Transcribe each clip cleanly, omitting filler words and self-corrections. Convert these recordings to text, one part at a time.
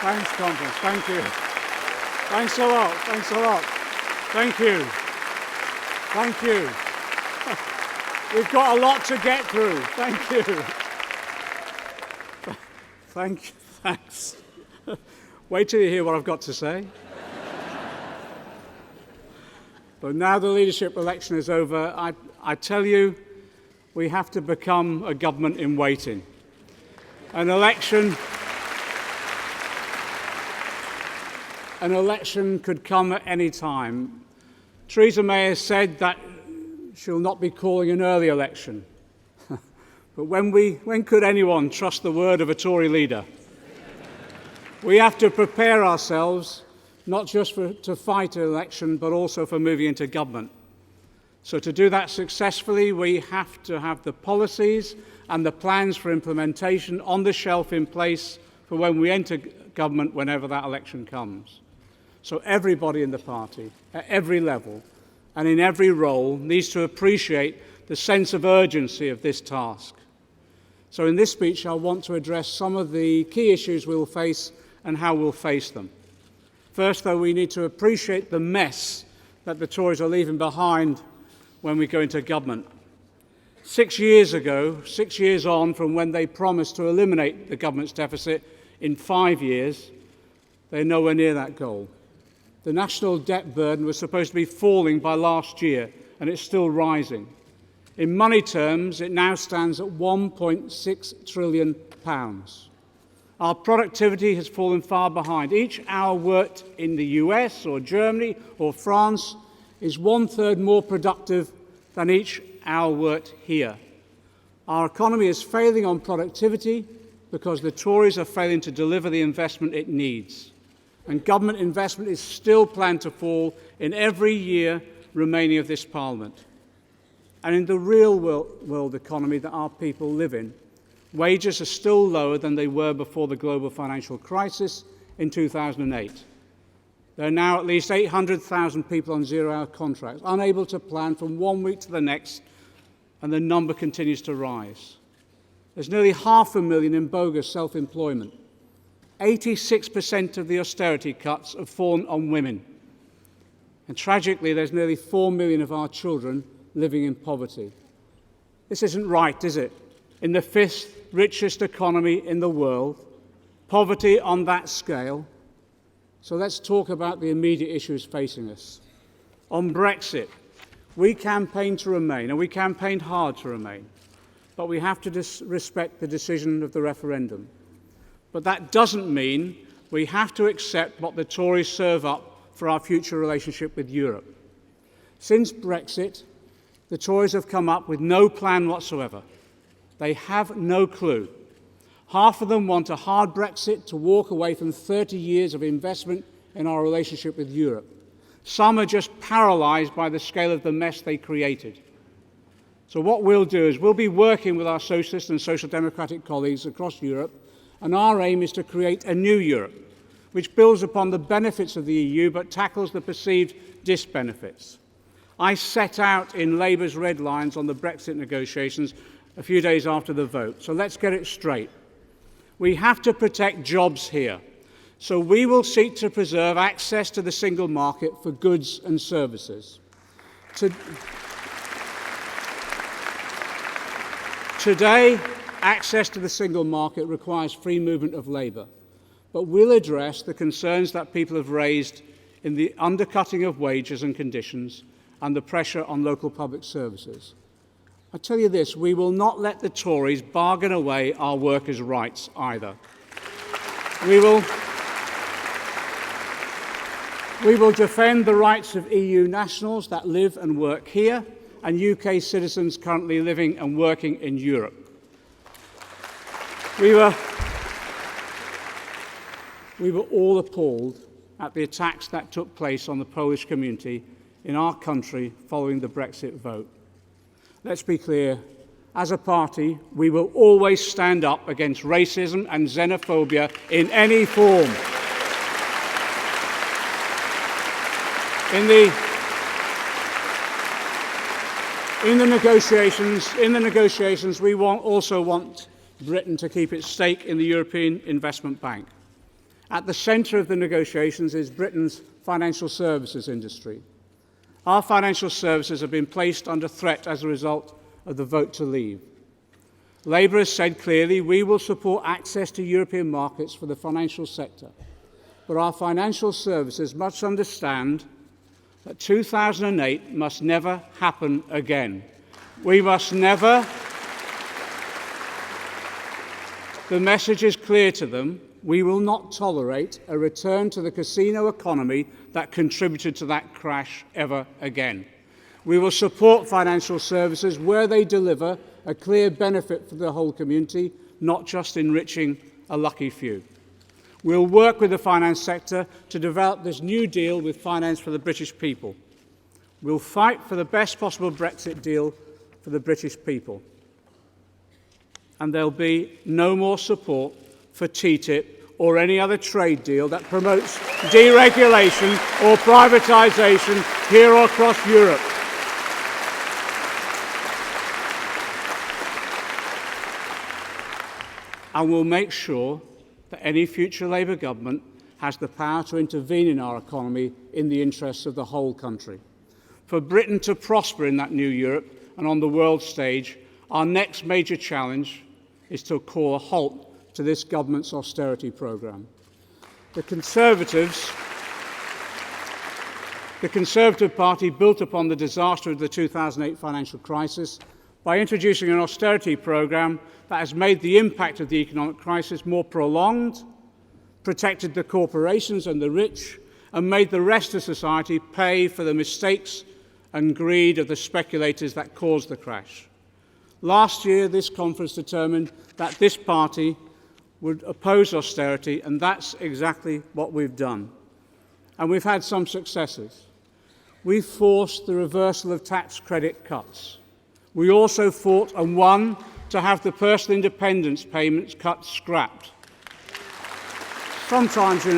Thanks, Conference. Thank you. Thanks a lot. Thanks a lot. Thank you. Thank you. We've got a lot to get through. Thank you. Thanks. Wait till you hear what I've got to say. But now the leadership election is over, I tell you, we have to become a government in waiting. An election could come at any time. Theresa May has said that she'll not be calling an early election. But when could anyone trust the word of a Tory leader? We have to prepare ourselves not just to fight an election, but also for moving into government. So to do that successfully, we have to have the policies and the plans for implementation on the shelf in place for when we enter government, whenever that election comes. So everybody in the party, at every level and in every role, needs to appreciate the sense of urgency of this task. So in this speech, I want to address some of the key issues we'll face and how we'll face them. First, though, we need to appreciate the mess that the Tories are leaving behind when we go into government. 6 years ago, 6 years on from when they promised to eliminate the government's deficit in 5 years, they're nowhere near that goal. The national debt burden was supposed to be falling by last year, and it's still rising. In money terms, it now stands at £1.6 trillion. Our productivity has fallen far behind. Each hour worked in the US or Germany or France is 1/3 more productive than each hour worked here. Our economy is failing on productivity because the Tories are failing to deliver the investment it needs. And government investment is still planned to fall in every year remaining of this Parliament. And in the real world economy that our people live in, wages are still lower than they were before the global financial crisis in 2008. There are now at least 800,000 people on zero-hour contracts, unable to plan from 1 week to the next, and the number continues to rise. There's nearly 500,000 in bogus self-employment. 86% of the austerity cuts have fallen on women. And tragically, there's nearly 4 million of our children living in poverty. This isn't right, is it? In the fifth richest economy in the world, poverty on that scale. So let's talk about the immediate issues facing us. On Brexit, we campaigned to remain, and we campaigned hard to remain, but we have to respect the decision of the referendum. But that doesn't mean we have to accept what the Tories serve up for our future relationship with Europe. Since Brexit, the Tories have come up with no plan whatsoever. They have no clue. Half of them want a hard Brexit to walk away from 30 years of investment in our relationship with Europe. Some are just paralysed by the scale of the mess they created. So what we'll do is we'll be working with our socialist and social democratic colleagues across Europe, and our aim is to create a new Europe, which builds upon the benefits of the EU but tackles the perceived disbenefits. I set out in Labour's red lines on the Brexit negotiations a few days after the vote. So let's get it straight. We have to protect jobs here. So we will seek to preserve access to the single market for goods and services. Today, access to the single market requires free movement of labour, but we'll address the concerns that people have raised in the undercutting of wages and conditions and the pressure on local public services. I tell you this, we will not let the Tories bargain away our workers' rights either. We will defend the rights of EU nationals that live and work here and UK citizens currently living and working in Europe. We were all appalled at the attacks that took place on the Polish community in our country following the Brexit vote. Let's be clear, as a party, we will always stand up against racism and xenophobia in any form. In the negotiations, we also want Britain to keep its stake in the European Investment Bank. At the centre of the negotiations is Britain's financial services industry. Our financial services have been placed under threat as a result of the vote to leave. Labour has said clearly we will support access to European markets for the financial sector, but our financial services must understand that 2008 must never happen again. We must never. The message is clear to them. We will not tolerate a return to the casino economy that contributed to that crash ever again. We will support financial services where they deliver a clear benefit for the whole community, not just enriching a lucky few. We'll work with the finance sector to develop this new deal with finance for the British people. We'll fight for the best possible Brexit deal for the British people. And there'll be no more support for TTIP or any other trade deal that promotes deregulation or privatisation here or across Europe. And we'll make sure that any future Labour government has the power to intervene in our economy in the interests of the whole country. For Britain to prosper in that new Europe and on the world stage, our next major challenge is to call a halt to this government's austerity programme. The Conservative Party built upon the disaster of the 2008 financial crisis by introducing an austerity programme that has made the impact of the economic crisis more prolonged, protected the corporations and the rich, and made the rest of society pay for the mistakes and greed of the speculators that caused the crash. Last year, this conference determined that this party would oppose austerity, and that's exactly what we've done. And we've had some successes. We forced the reversal of tax credit cuts. We also fought and won to have the personal independence payments cut scrapped. Sometimes, in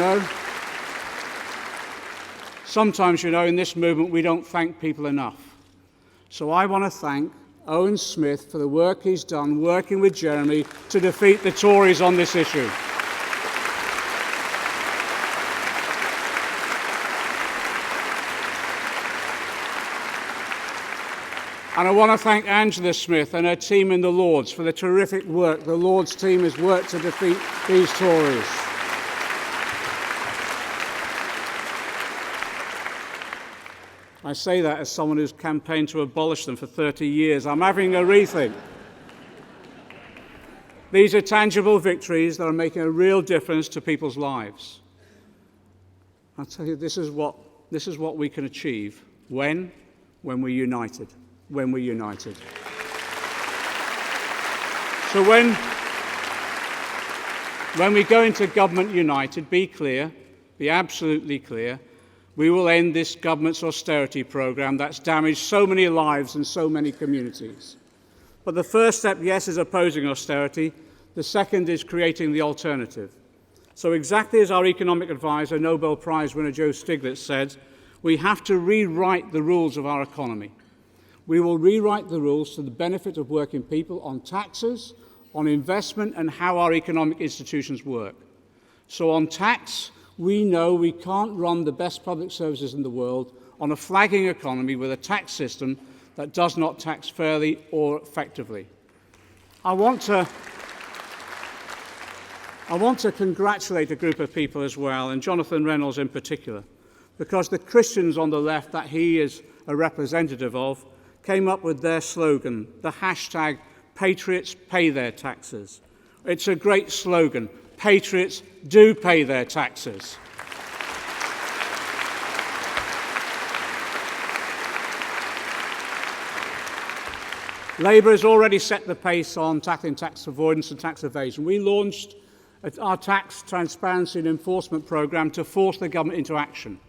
this movement, we don't thank people enough. So I want to thank Owen Smith for the work he's done working with Jeremy to defeat the Tories on this issue. And I want to thank Angela Smith and her team in the Lords for the terrific work the Lords team has worked to defeat these Tories. I say that as someone who's campaigned to abolish them for 30 years. I'm having a rethink. These are tangible victories that are making a real difference to people's lives. I'll tell you, this is what we can achieve when we're united. When we're united. So when we go into government united, be clear, be absolutely clear, we will end this government's austerity programme that's damaged so many lives and so many communities. But the first step, yes, is opposing austerity. The second is creating the alternative. So exactly as our economic advisor, Nobel Prize winner Joe Stiglitz said, we have to rewrite the rules of our economy. We will rewrite the rules to the benefit of working people on taxes, on investment, and how our economic institutions work. So on tax, we know we can't run the best public services in the world on a flagging economy with a tax system that does not tax fairly or effectively. I want to congratulate a group of people as well, and Jonathan Reynolds in particular, because the Christians on the left that he is a representative of came up with their slogan, the hashtag Patriots Pay Their Taxes. It's a great slogan. Patriots do pay their taxes. Labour has already set the pace on tackling tax avoidance and tax evasion. We launched our tax transparency and enforcement programme to force the government into action.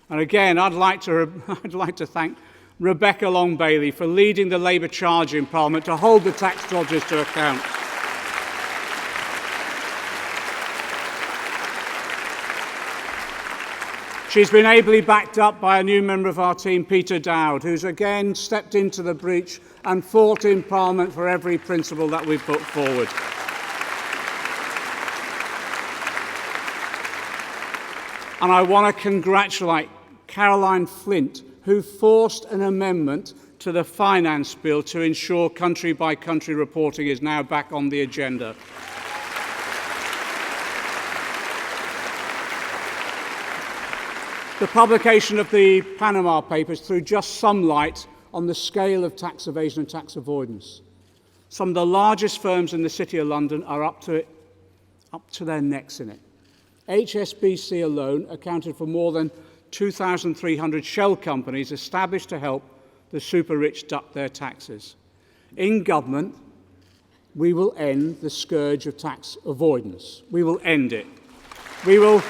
And again, I'd like to thank Rebecca Long-Bailey for leading the Labour charge in Parliament to hold the tax dodgers to account. She's been ably backed up by a new member of our team, Peter Dowd, who's again stepped into the breach and fought in Parliament for every principle that we've put forward. And I want to congratulate Caroline Flint, who forced an amendment to the finance bill to ensure country-by-country reporting is now back on the agenda. The publication of the Panama Papers threw just some light on the scale of tax evasion and tax avoidance. Some of the largest firms in the City of London are up to their necks in it. HSBC alone accounted for more than 2,300 shell companies established to help the super-rich duck their taxes. In government, we will end the scourge of tax avoidance. We will end it. We will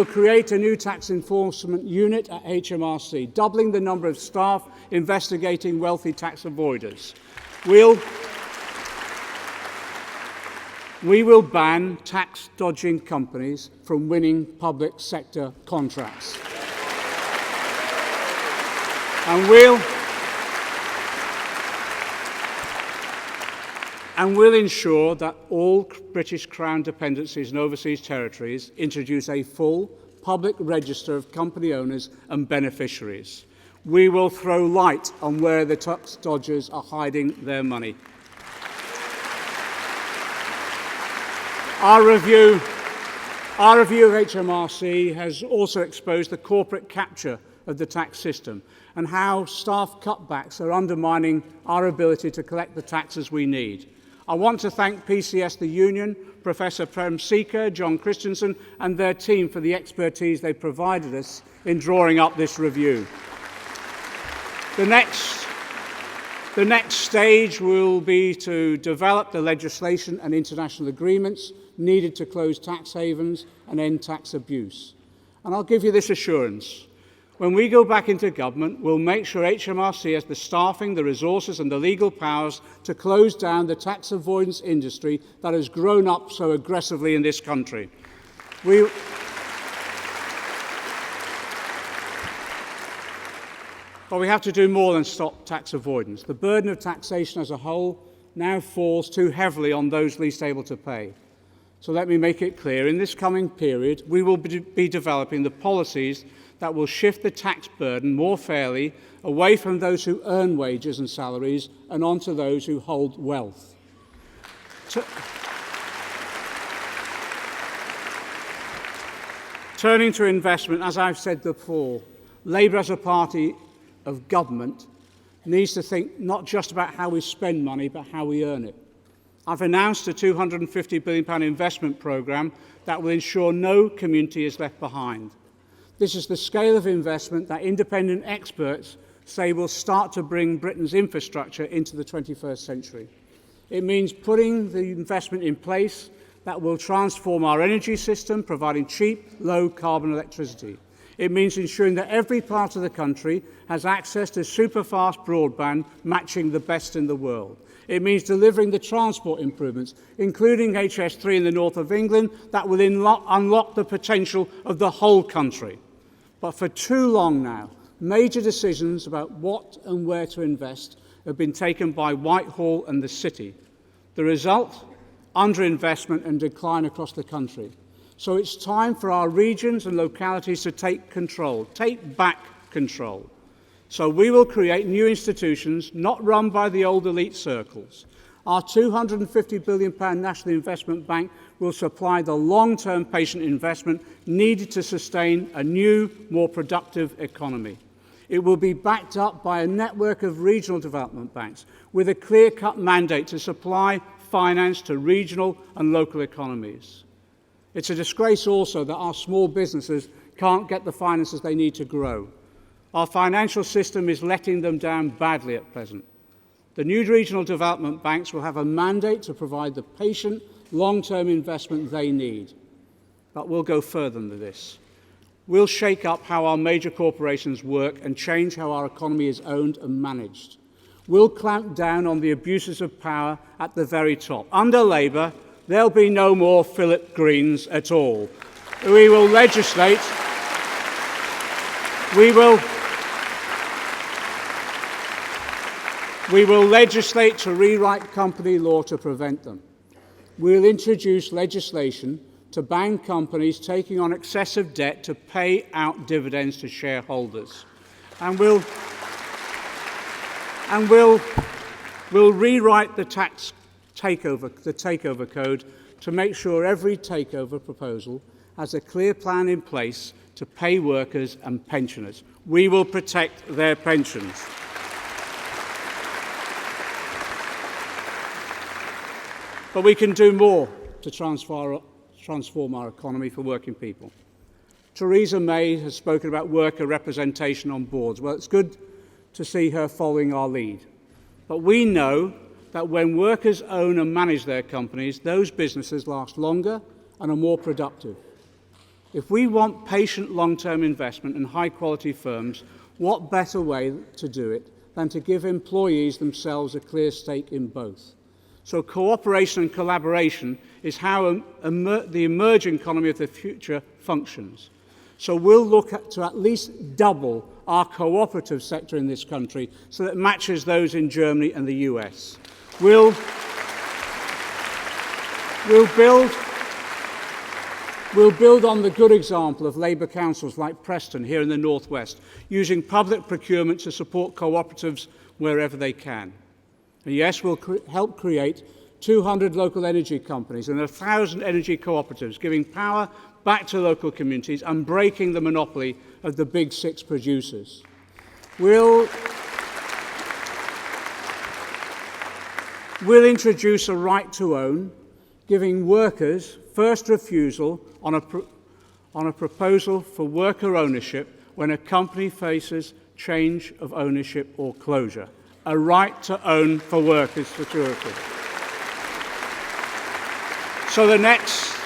create a new tax enforcement unit at HMRC, doubling the number of staff investigating wealthy tax avoiders. We will ban tax-dodging companies from winning public sector contracts. And we'll ensure that all British Crown dependencies and overseas territories introduce a full public register of company owners and beneficiaries. We will throw light on where the tax dodgers are hiding their money. Our review of HMRC has also exposed the corporate capture of the tax system and how staff cutbacks are undermining our ability to collect the taxes we need. I want to thank PCS, the union, Professor Prem Sikka, John Christensen, and their team for the expertise they provided us in drawing up this review. The next stage will be to develop the legislation and international agreements needed to close tax havens and end tax abuse. And I'll give you this assurance. When we go back into government, we'll make sure HMRC has the staffing, the resources and the legal powers to close down the tax avoidance industry that has grown up so aggressively in this country. But we have to do more than stop tax avoidance. The burden of taxation as a whole now falls too heavily on those least able to pay. So let me make it clear, in this coming period, we will be developing the policies that will shift the tax burden more fairly away from those who earn wages and salaries and onto those who hold wealth. Turning to investment, as I've said before, Labour as a party of government needs to think not just about how we spend money, but how we earn it. I've announced a £250 billion investment programme that will ensure no community is left behind. This is the scale of investment that independent experts say will start to bring Britain's infrastructure into the 21st century. It means putting the investment in place that will transform our energy system, providing cheap, low-carbon electricity. It means ensuring that every part of the country has access to super-fast broadband matching the best in the world. It means delivering the transport improvements, including HS3 in the north of England, that will unlock the potential of the whole country. But for too long now, major decisions about what and where to invest have been taken by Whitehall and the City. The result? Underinvestment and decline across the country. So it's time for our regions and localities to take control, take back control. So we will create new institutions not run by the old elite circles. Our £250 billion National Investment Bank will supply the long-term patient investment needed to sustain a new, more productive economy. It will be backed up by a network of regional development banks with a clear-cut mandate to supply finance to regional and local economies. It's a disgrace also that our small businesses can't get the finances they need to grow. Our financial system is letting them down badly at present. The new regional development banks will have a mandate to provide the patient, long-term investment they need. But we'll go further than this. We'll shake up how our major corporations work and change how our economy is owned and managed. We'll clamp down on the abuses of power at the very top. Under Labour, there'll be no more Philip Greens at all. We will legislate. We will legislate to rewrite company law to prevent them. we'll introduce legislation to ban companies taking on excessive debt to pay out dividends to shareholders. And we'll rewrite the takeover code to make sure every takeover proposal has a clear plan in place to pay workers and pensioners. We will protect their pensions. But we can do more to transform our economy for working people. Theresa May has spoken about worker representation on boards. Well, it's good to see her following our lead. But we know that when workers own and manage their companies, those businesses last longer and are more productive. If we want patient long-term investment in high-quality firms, what better way to do it than to give employees themselves a clear stake in both? So cooperation and collaboration is how the emerging economy of the future functions. So we'll look to at least double our cooperative sector in this country so that it matches those in Germany and the US. We'll build on the good example of Labour councils like Preston here in the North West, using public procurement to support cooperatives wherever they can. And yes, we'll help create 200 local energy companies and 1,000 energy cooperatives, giving power back to local communities and breaking the monopoly of the big six producers. We'll introduce a right to own, giving workers first refusal on a proposal for worker ownership when a company faces change of ownership or closure. A right to own for workers' security. So the next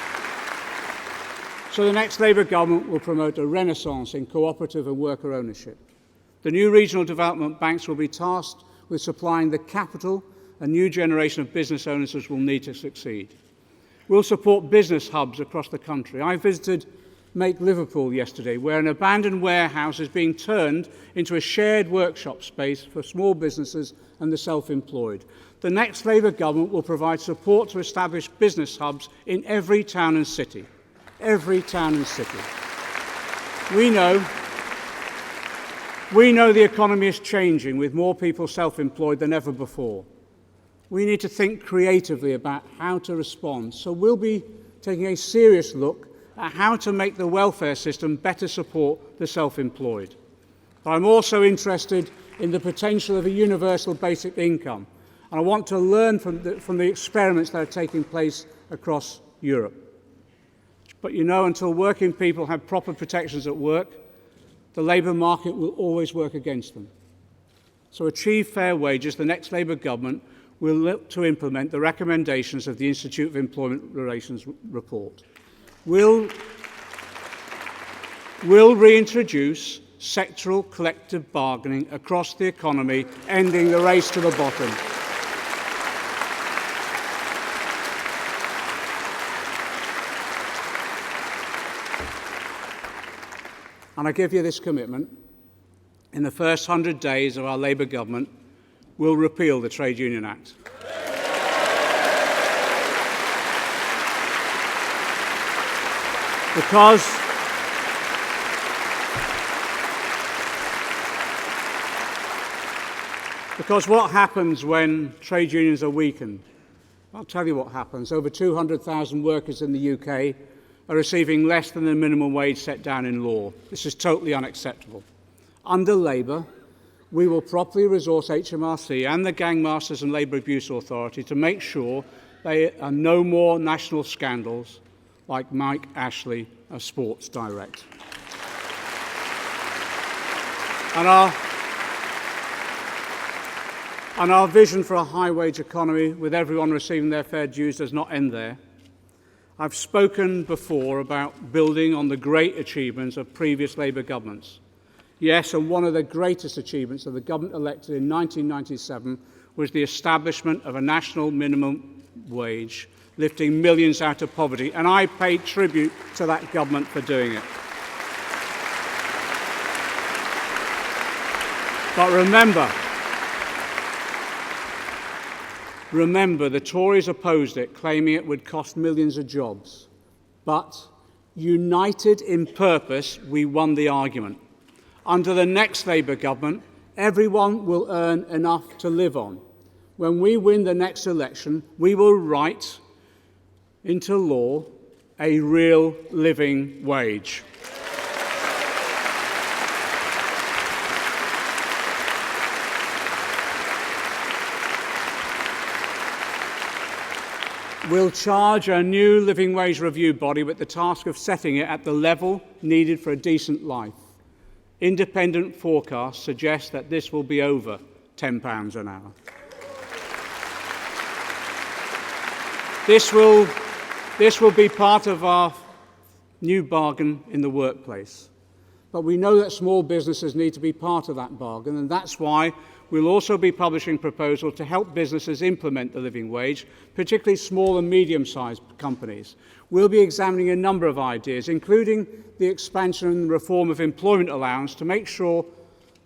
Labour government will promote a renaissance in cooperative and worker ownership. The new regional development banks will be tasked with supplying the capital a new generation of business owners will need to succeed. We'll support business hubs across the country. I visited Make Liverpool yesterday, where an abandoned warehouse is being turned into a shared workshop space for small businesses and the self-employed. The next Labour government will provide support to establish business hubs in every town and city. Every town and city. We know the economy is changing with more people self-employed than ever before. We need to think creatively about how to respond. So we'll be taking a serious look at how to make the welfare system better support the self-employed. But I'm also interested in the potential of a universal basic income. And I want to learn from the experiments that are taking place across Europe. But you know, until working people have proper protections at work, the labour market will always work against them. So achieve fair wages, the next Labour government will look to implement the recommendations of the Institute of Employment Relations report. We'll reintroduce sectoral collective bargaining across the economy, ending the race to the bottom. And I give you this commitment. In the first 100 days of our Labour government, we'll repeal the Trade Union Act. Because what happens when trade unions are weakened? I'll tell you what happens. Over 200,000 workers in the UK are receiving less than the minimum wage set down in law. This is totally unacceptable. Under Labour, we will properly resource HMRC and the Gangmasters and Labour Abuse Authority to make sure there are no more national scandals like Mike Ashley of Sports Direct. And our vision for a high-wage economy with everyone receiving their fair dues does not end there. I've spoken before about building on the great achievements of previous Labour governments. Yes, and one of the greatest achievements of the government elected in 1997 was the establishment of a national minimum wage, lifting millions out of poverty, and I pay tribute to that government for doing it. But Remember, the Tories opposed it, claiming it would cost millions of jobs. But, united in purpose, we won the argument. Under the next Labour government, everyone will earn enough to live on. When we win the next election, we will write into law a real living wage. We'll charge a new living wage review body with the task of setting it at the level needed for a decent life. Independent forecasts suggest that this will be over £10 an hour. This will be part of our new bargain in the workplace. But we know that small businesses need to be part of that bargain, and that's why we'll also be publishing proposals to help businesses implement the living wage, particularly small and medium-sized companies. We'll be examining a number of ideas, including the expansion and reform of employment allowance, to make sure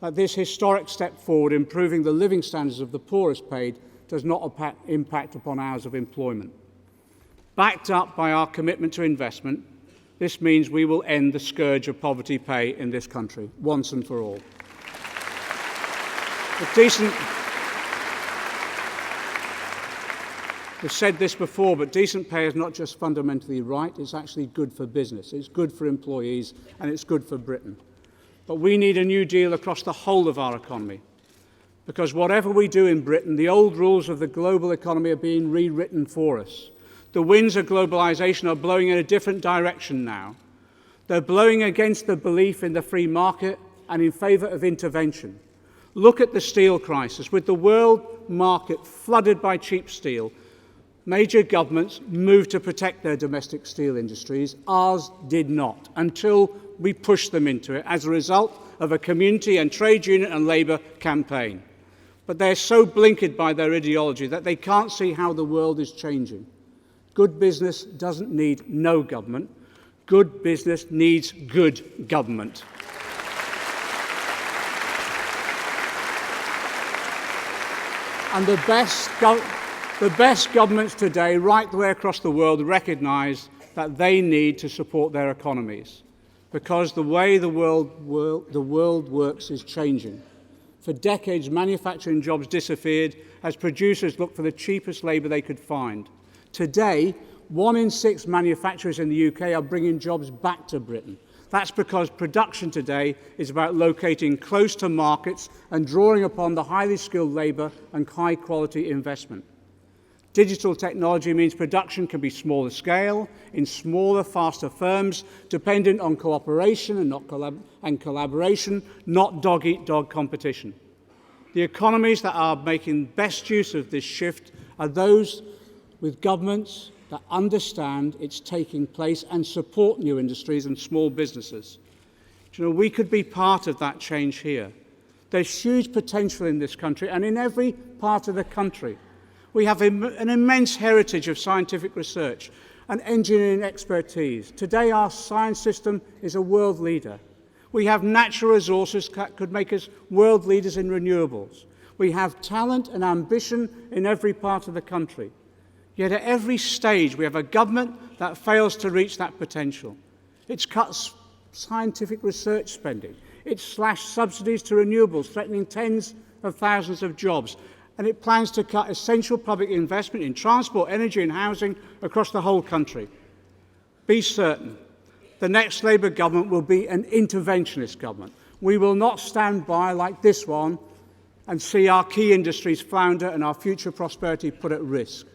that this historic step forward, improving the living standards of the poorest paid, does not impact upon hours of employment. Backed up by our commitment to investment, this means we will end the scourge of poverty pay in this country, once and for all. We've said this before, but decent pay is not just fundamentally right, it's actually good for business, it's good for employees, and it's good for Britain. But we need a new deal across the whole of our economy, because whatever we do in Britain, the old rules of the global economy are being rewritten for us. The winds of globalisation are blowing in a different direction now. They're blowing against the belief in the free market and in favour of intervention. Look at the steel crisis. With the world market flooded by cheap steel, major governments moved to protect their domestic steel industries. Ours did not, until we pushed them into it as a result of a community and trade union and Labour campaign. But they're so blinkered by their ideology that they can't see how the world is changing. Good business doesn't need no government. Good business needs good government. And the best governments today, right the way across the world, recognise that they need to support their economies, because the way the world works is changing. For decades, manufacturing jobs disappeared as producers looked for the cheapest labour they could find. Today, 1 in 6 manufacturers in the UK are bringing jobs back to Britain. That's because production today is about locating close to markets and drawing upon the highly skilled labour and high-quality investment. Digital technology means production can be smaller scale, in smaller, faster firms, dependent on cooperation and collaboration, not dog-eat-dog competition. The economies that are making best use of this shift are those with governments that understand it's taking place and support new industries and small businesses. Do you know, we could be part of that change here. There's huge potential in this country and in every part of the country. We have an immense heritage of scientific research and engineering expertise. Today, our science system is a world leader. We have natural resources that could make us world leaders in renewables. We have talent and ambition in every part of the country. Yet at every stage, we have a government that fails to reach that potential. It's cut scientific research spending. It's slashed subsidies to renewables, threatening tens of thousands of jobs. And it plans to cut essential public investment in transport, energy and housing across the whole country. Be certain, the next Labour government will be an interventionist government. We will not stand by like this one and see our key industries flounder and our future prosperity put at risk.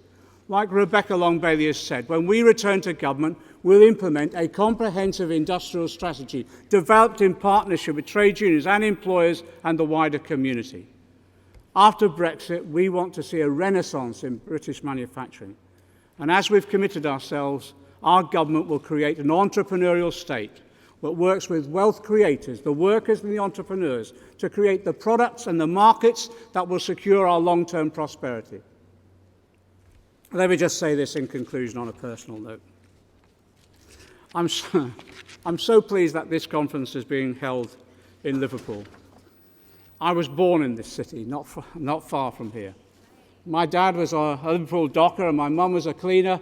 Like Rebecca Long-Bailey has said, when we return to government, we'll implement a comprehensive industrial strategy developed in partnership with trade unions and employers and the wider community. After Brexit, we want to see a renaissance in British manufacturing. And as we've committed ourselves, our government will create an entrepreneurial state that works with wealth creators, the workers and the entrepreneurs, to create the products and the markets that will secure our long-term prosperity. Let me just say this in conclusion on a personal note. I'm so pleased that this conference is being held in Liverpool. I was born in this city, not far from here. My dad was a Liverpool docker and my mum was a cleaner,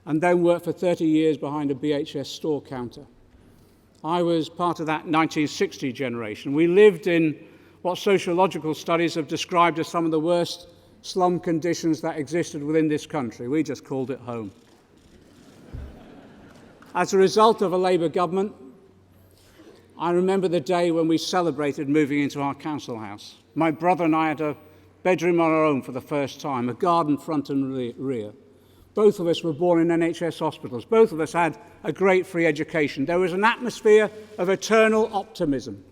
and then worked for 30 years behind a BHS store counter. I was part of that 1960 generation. We lived in what sociological studies have described as some of the worst slum conditions that existed within this country. We just called it home. As a result of a Labour government, I remember the day when we celebrated moving into our council house. My brother and I had a bedroom on our own for the first time, a garden front and rear. Both of us were born in NHS hospitals. Both of us had a great free education. There was an atmosphere of eternal optimism.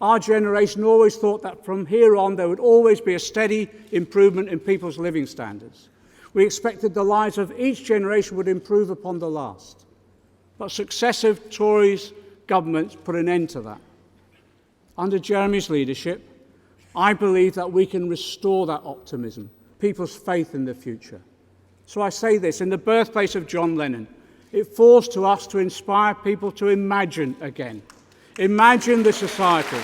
Our generation always thought that from here on there would always be a steady improvement in people's living standards. We expected the lives of each generation would improve upon the last. But successive Tories governments put an end to that. Under Jeremy's leadership, I believe that we can restore that optimism, people's faith in the future. So I say this, in the birthplace of John Lennon, it falls to us to inspire people to imagine again. Imagine the society.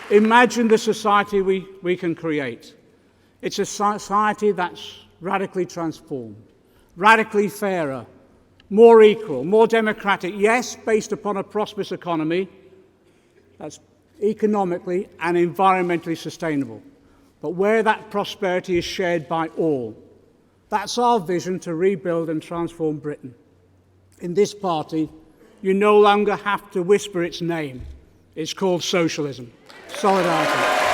Imagine the society we can create. It's a society that's radically transformed, radically fairer, more equal, more democratic, yes, based upon a prosperous economy that's economically and environmentally sustainable, but where that prosperity is shared by all. That's our vision to rebuild and transform Britain. In this party, you no longer have to whisper its name. It's called socialism. Solidarity.